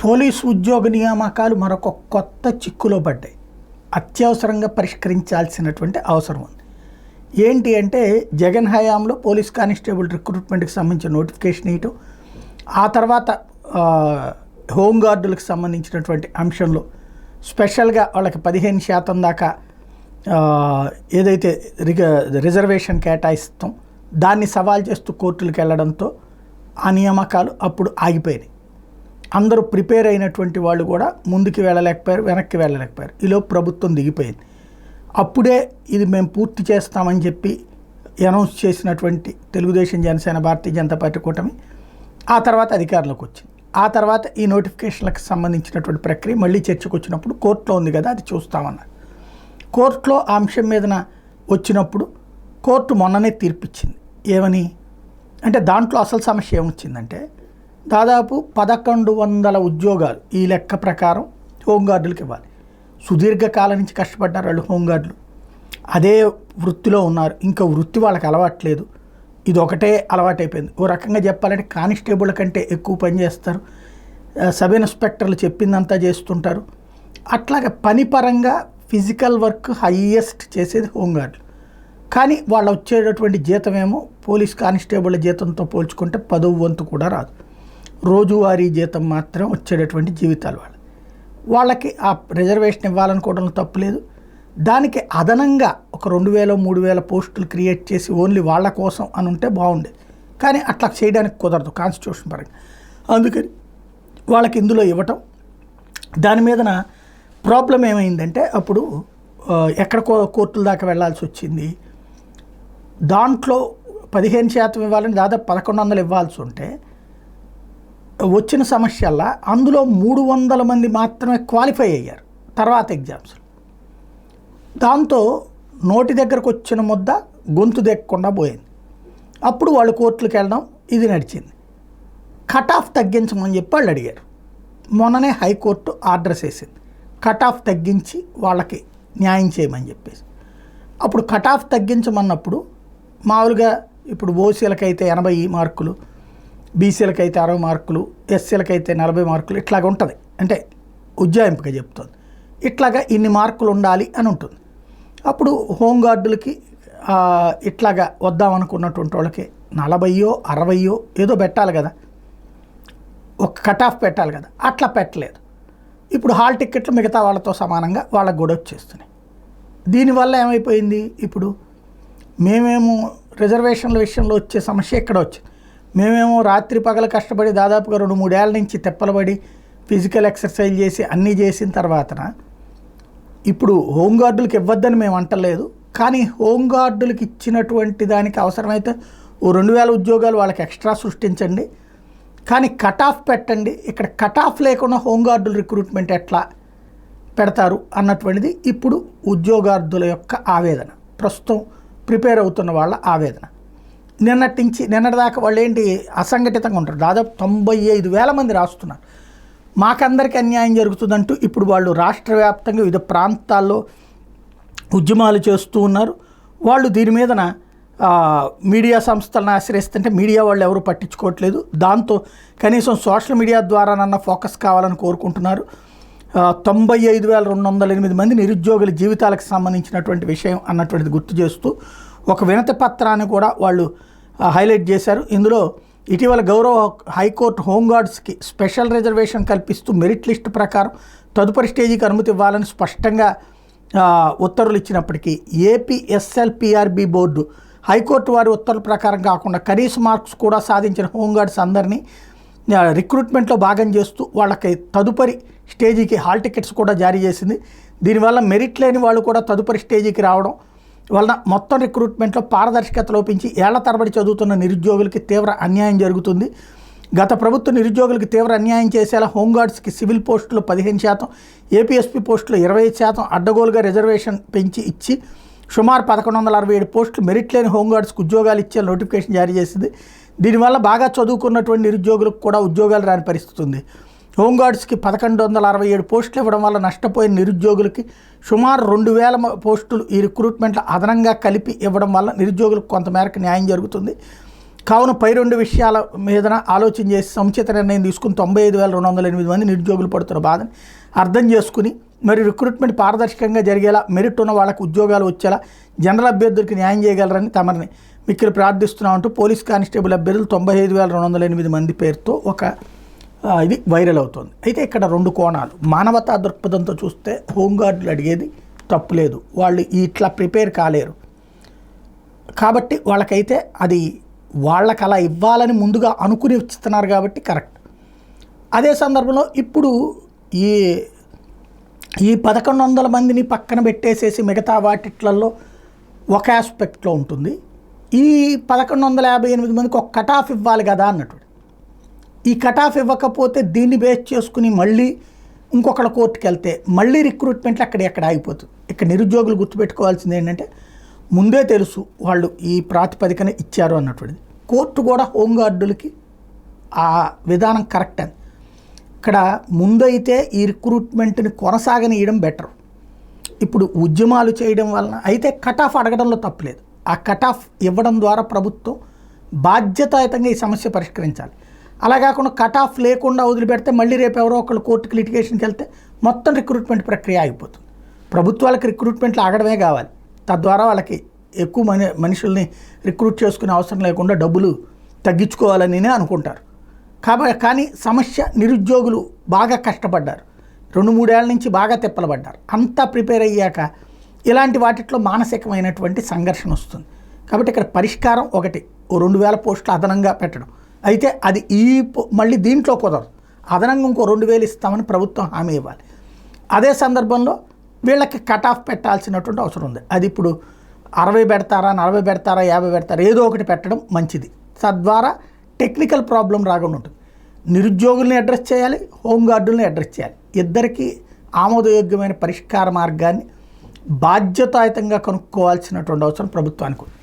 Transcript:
Police ఉద్యోగ నియామకాలు మరొక కొత్త చిక్కులో పడ్డాయి. అత్యవసరంగా పరిష్కరించాల్సినటువంటి అవసరం ఉంది. ఏంటి అంటే జగన్ హయాంలో పోలీస్ కానిస్టేబుల్ రిక్రూట్మెంట్కి సంబంధించిన నోటిఫికేషన్ ఇవ్వటం, ఆ తర్వాత హోంగార్డులకు సంబంధించినటువంటి అంశంలో స్పెషల్గా వాళ్ళకి 15% దాకా ఏదైతే రిజర్వేషన్ కేటాయిస్తాం దాన్ని సవాల్ చేస్తూ కోర్టులకు వెళ్ళడంతో ఆ నియామకాలు అప్పుడు ఆగిపోయినాయి. అందరూ ప్రిపేర్ అయినటువంటి వాళ్ళు కూడా ముందుకు వెళ్ళలేకపోయారు, వెనక్కి వెళ్ళలేకపోయారు. ఈలో ప్రభుత్వం దిగిపోయింది. అప్పుడే ఇది మేము పూర్తి చేస్తామని చెప్పి అనౌన్స్ చేసినటువంటి తెలుగుదేశం, జనసేన, భారతీయ జనతా పార్టీ కూటమి ఆ తర్వాత అధికారంలోకి వచ్చింది. ఆ తర్వాత ఈ నోటిఫికేషన్లకు సంబంధించినటువంటి ప్రక్రియ మళ్ళీ చర్చకు వచ్చినప్పుడు కోర్టులో ఉంది కదా, అది చూస్తామన్నారు. కోర్టులో ఆ అంశం మీదన వచ్చినప్పుడు కోర్టు మొన్ననే తీర్పిచ్చింది. ఏమని అంటే దాంట్లో అసలు సమస్య ఏమొచ్చిందంటే దాదాపు 1100 ఉద్యోగాలు ఈ లెక్క ప్రకారం హోంగార్డులకు ఇవ్వాలి. సుదీర్ఘకాలం నుంచి కష్టపడ్డారు వాళ్ళు హోంగార్డులు, అదే వృత్తిలో ఉన్నారు, ఇంకా వృత్తి వాళ్ళకి అలవాట్లేదు, ఇది ఒకటే అలవాటైపోయింది. ఓ రకంగా చెప్పాలంటే కానిస్టేబుల్ కంటే ఎక్కువ పని చేస్తారు, సబ్ ఇన్స్పెక్టర్లు చెప్పిందంతా చేస్తుంటారు. అట్లాగే పనిపరంగా ఫిజికల్ వర్క్ హైయెస్ట్ చేసేది హోంగార్డులు. కానీ వాళ్ళు వచ్చేటటువంటి జీతం ఏమో పోలీస్ కానిస్టేబుల్ జీతంతో పోల్చుకుంటే 10వ వంతు కూడా రాదు. రోజువారీ జీతం మాత్రం వచ్చేటటువంటి జీవితాలు వాళ్ళకి ఆ రిజర్వేషన్ ఇవ్వాలనుకోవడంలో తప్పులేదు. దానికి అదనంగా ఒక 2000-3000 పోస్టులు క్రియేట్ చేసి ఓన్లీ వాళ్ళ కోసం అని ఉంటే బాగుండేది. కానీ అట్లా చేయడానికి కుదరదు కాన్స్టిట్యూషన్ పరంగా. అందుకని వాళ్ళకి ఇందులో ఇవ్వటం, దాని మీదన ప్రాబ్లం ఏమైందంటే అప్పుడు ఎక్కడ కోర్టుల దాకా వెళ్లాల్సి వచ్చింది. దాంట్లో 15% ఇవ్వాలని దాదాపు 1100 ఇవ్వాల్సి ఉంటే వచ్చిన సమస్యల్లా అందులో 300 మంది మాత్రమే క్వాలిఫై అయ్యారు తర్వాత ఎగ్జామ్స్. దాంతో నోటి దగ్గరకు వచ్చిన ముద్ద గొంతు దెక్కకుండా పోయింది. అప్పుడు వాళ్ళు కోర్టులకు వెళ్ళడం ఇది నడిచింది. కట్ ఆఫ్ తగ్గించమని చెప్పి వాళ్ళు అడిగారు. మొన్ననే హైకోర్టు ఆర్డర్స్ వేసింది కట్ ఆఫ్ తగ్గించి వాళ్ళకి న్యాయం చేయమని చెప్పేసి. అప్పుడు కట్ ఆఫ్ తగ్గించమన్నప్పుడు మామూలుగా ఇప్పుడు ఓసీలకైతే 80 మార్కులు, బీసీలకైతే 60 మార్కులు, ఎస్సీలకైతే 40 మార్కులు ఇట్లాగ ఉంటుంది. అంటే ఉజ్జాయింపుగా చెప్తుంది. ఇట్లాగా ఇన్ని మార్కులు ఉండాలి అని ఉంటుంది. అప్పుడు హోంగార్డులకి ఇట్లాగా వద్దామనుకున్నటువంటి వాళ్ళకి 40 60 ఏదో పెట్టాలి కదా, ఒక కట్ ఆఫ్ పెట్టాలి కదా, అట్లా పెట్టలేదు. ఇప్పుడు హాల్ టికెట్లు మిగతా వాళ్ళతో సమానంగా వాళ్ళకు కూడా వచ్చేస్తున్నాయి. దీనివల్ల ఏమైపోయింది, ఇప్పుడు మేమేమో రిజర్వేషన్ల విషయంలో వచ్చే సమస్య ఎక్కడ వచ్చింది. మేమేమో రాత్రి పగల కష్టపడి దాదాపుగా 2-3 ఏళ్ళ నుంచి తెప్పలబడి ఫిజికల్ ఎక్సర్సైజ్ చేసి అన్నీ చేసిన తర్వాతన ఇప్పుడు హోంగార్డులకు ఇవ్వద్దని మేము అంటలేదు. కానీ హోంగార్డులకు ఇచ్చినటువంటి దానికి అవసరమైతే ఓ 2000 ఉద్యోగాలు వాళ్ళకి ఎక్స్ట్రా సృష్టించండి, కానీ కట్ ఆఫ్ పెట్టండి. ఇక్కడ కట్ ఆఫ్ లేకుండా హోంగార్డుల రిక్రూట్మెంట్ ఎట్లా పెడతారు అన్నటువంటిది ఇప్పుడు ఉద్యోగార్థుల యొక్క ఆవేదన, ప్రస్తుతం ప్రిపేర్ అవుతున్న వాళ్ళ ఆవేదన. నిన్నటిదాకా వాళ్ళు ఏంటి అసంఘటితంగా ఉంటారు. దాదాపు 95,000 మంది రాస్తున్నారు. మాకందరికీ అన్యాయం జరుగుతుందంటూ ఇప్పుడు వాళ్ళు రాష్ట్ర వ్యాప్తంగా వివిధ ప్రాంతాల్లో ఉద్యమాలు చేస్తూ ఉన్నారు. వాళ్ళు దీని మీదన మీడియా సంస్థలను ఆశ్రయిస్తుంటే మీడియా వాళ్ళు ఎవరు పట్టించుకోవట్లేదు. దాంతో కనీసం సోషల్ మీడియా ద్వారానన్నా ఫోకస్ కావాలని కోరుకుంటున్నారు. 95,208 మంది నిరుద్యోగుల జీవితాలకు సంబంధించినటువంటి విషయం అన్నటువంటిది గుర్తు చేస్తూ ఒక వినతి పత్రాన్ని కూడా వాళ్ళు హైలైట్ చేశారు. ఇందులో ఇటీవల గౌరవ హైకోర్టు హోంగార్డ్స్కి స్పెషల్ రిజర్వేషన్ కల్పిస్తూ మెరిట్ లిస్ట్ ప్రకారం తదుపరి స్టేజీకి అనుమతి ఇవ్వాలని స్పష్టంగా ఉత్తర్వులు ఇచ్చినప్పటికీ ఏపీ ఎస్ఎల్పిఆర్బి బోర్డు హైకోర్టు వారి ఉత్తర్వుల ప్రకారం కాకుండా కనీస మార్క్స్ కూడా సాధించిన హోంగార్డ్స్ అందరినీ రిక్రూట్మెంట్లో భాగం చేస్తూ వాళ్ళకి తదుపరి స్టేజీకి హాల్ టికెట్స్ కూడా జారీ చేసింది. దీనివల్ల మెరిట్ లేని వాళ్ళు కూడా తదుపరి స్టేజీకి రావడం వలన మొత్తం రిక్రూట్మెంట్లో పారదర్శకత లోపించి ఏళ్ల తరబడి చదువుతున్న నిరుద్యోగులకి తీవ్ర అన్యాయం జరుగుతుంది. గత ప్రభుత్వం నిరుద్యోగులకు తీవ్ర అన్యాయం చేసేలా హోంగార్డ్స్కి సివిల్ పోస్టులు 15%, ఏపీఎస్పీ పోస్టులు 25% అడ్డగోలుగా రిజర్వేషన్ పెంచి ఇచ్చి సుమారు 1167 పోస్టులు మెరిట్ లేని హోంగార్డ్స్కి ఉద్యోగాలు ఇచ్చే నోటిఫికేషన్ జారీ చేసింది. దీనివల్ల బాగా చదువుకున్నటువంటి నిరుద్యోగులకు కూడా ఉద్యోగాలు రాని పరిస్థితి ఉంది. హోంగార్డ్స్కి 1167 పోస్టులు ఇవ్వడం వల్ల నష్టపోయిన నిరుద్యోగులకి సుమారు 2000 పోస్టులు ఈ రిక్రూట్మెంట్లో అదనంగా కలిపి ఇవ్వడం వల్ల నిరుద్యోగులకు కొంతమేరకు న్యాయం జరుగుతుంది. కావున పై రెండు విషయాల మీద ఆలోచన చేసి సముచిత నిర్ణయం తీసుకుని 95,208 మంది నిరుద్యోగులు పడుతున్న బాధని అర్థం చేసుకుని మరి రిక్రూట్మెంట్ పారదర్శకంగా జరిగేలా మెరిట్ ఉన్న వాళ్ళకు ఉద్యోగాలు వచ్చేలా జనరల్ అభ్యర్థులకి న్యాయం చేయగలరని తమని మిక్కిలి ప్రార్థిస్తున్నామంటూ పోలీస్ కానిస్టేబుల్ అభ్యర్థులు 95,208 మంది పేరుతో ఒక ఇది వైరల్ అవుతుంది. అయితే ఇక్కడ రెండు కోణాలు. మానవతా దృక్పథంతో చూస్తే హోంగార్డులు అడిగేది తప్పులేదు, వాళ్ళు ఇట్లా ప్రిపేర్ కాలేరు కాబట్టి వాళ్ళకైతే అది వాళ్ళకి అలా ఇవ్వాలని ముందుగా అనుకుని ఇస్తున్నారు కాబట్టి కరెక్ట్. అదే సందర్భంలో ఇప్పుడు ఈ 1,100 మందిని పక్కన పెట్టేసేసి మిగతా వాటిట్లలో ఒక ఆస్పెక్ట్లో ఉంటుంది. ఈ 1,158 మందికి ఒక కట్ ఆఫ్ ఇవ్వాలి కదా అన్నట్టు. ఈ కట్ ఆఫ్ ఇవ్వకపోతే దీన్ని బేస్ చేసుకుని మళ్ళీ ఇంకొకళ్ళ కోర్టుకి వెళ్తే మళ్ళీ రిక్రూట్మెంట్లు ఎక్కడ ఆగిపోతుంది. ఇక్కడ నిరుద్యోగులు గుర్తుపెట్టుకోవాల్సింది ఏంటంటే ముందే తెలుసు వాళ్ళు ఈ ప్రాతిపదికన ఇచ్చారు అన్నటువంటిది. కోర్టు కూడా హోంగార్డులకి ఆ విధానం కరెక్ట్ అని ఇక్కడ ముందైతే ఈ రిక్రూట్మెంట్ని కొనసాగనీయడం బెటర్. ఇప్పుడు ఉద్యమాలు చేయడం వలన అయితే కట్ ఆఫ్ అడగడంలో తప్పులేదు. ఆ కట్ ఆఫ్ ఇవ్వడం ద్వారా ప్రభుత్వం బాధ్యతాయుతంగా ఈ సమస్య పరిష్కరించాలి. అలా కాకుండా కట్ ఆఫ్ లేకుండా వదిలిపెడితే మళ్ళీ రేపు ఎవరో ఒకళ్ళు కోర్టుకి లిటిగేషన్కి వెళ్తే మొత్తం రిక్రూట్మెంట్ ప్రక్రియ ఆగిపోతుంది. ప్రభుత్వాలకు రిక్రూట్మెంట్లు ఆగడమే కావాలి, తద్వారా వాళ్ళకి ఎక్కువ మనుషుల్ని రిక్రూట్ చేసుకునే అవసరం లేకుండా డబ్బులు తగ్గించుకోవాలని అనుకుంటారు. కానీ సమస్య నిరుద్యోగులు బాగా కష్టపడ్డారు, 2-3 ఏళ్ల నుంచి బాగా తిప్పలబడ్డారు. అంతా ప్రిపేర్ అయ్యాక ఇలాంటి వాటిలో మానసికమైనటువంటి సంఘర్షణ వస్తుంది. కాబట్టి ఇక్కడ పరిష్కారం ఒకటి, 2,000 పోస్టులు అదనంగా పెట్టడం. అయితే అది మళ్ళీ దీంట్లో కుదరదు, అదనంగా ఇంకో 2,000 ఇస్తామని ప్రభుత్వం హామీ ఇవ్వాలి. అదే సందర్భంలో వీళ్ళకి కట్ ఆఫ్ పెట్టాల్సినటువంటి అవసరం ఉంది. అది ఇప్పుడు 60 పెడతారా, 40 పెడతారా, 50 పెడతారా, ఏదో ఒకటి పెట్టడం మంచిది. తద్వారా టెక్నికల్ ప్రాబ్లం రాకుండా ఉంటుంది. నిరుద్యోగుల్ని అడ్రస్ చేయాలి, హోంగార్డుల్ని అడ్రస్ చేయాలి. ఇద్దరికీ ఆమోదయోగ్యమైన పరిష్కార మార్గాన్ని బాధ్యతాయుతంగా కనుక్కోవాల్సినటువంటి అవసరం ప్రభుత్వానికి ఉంది.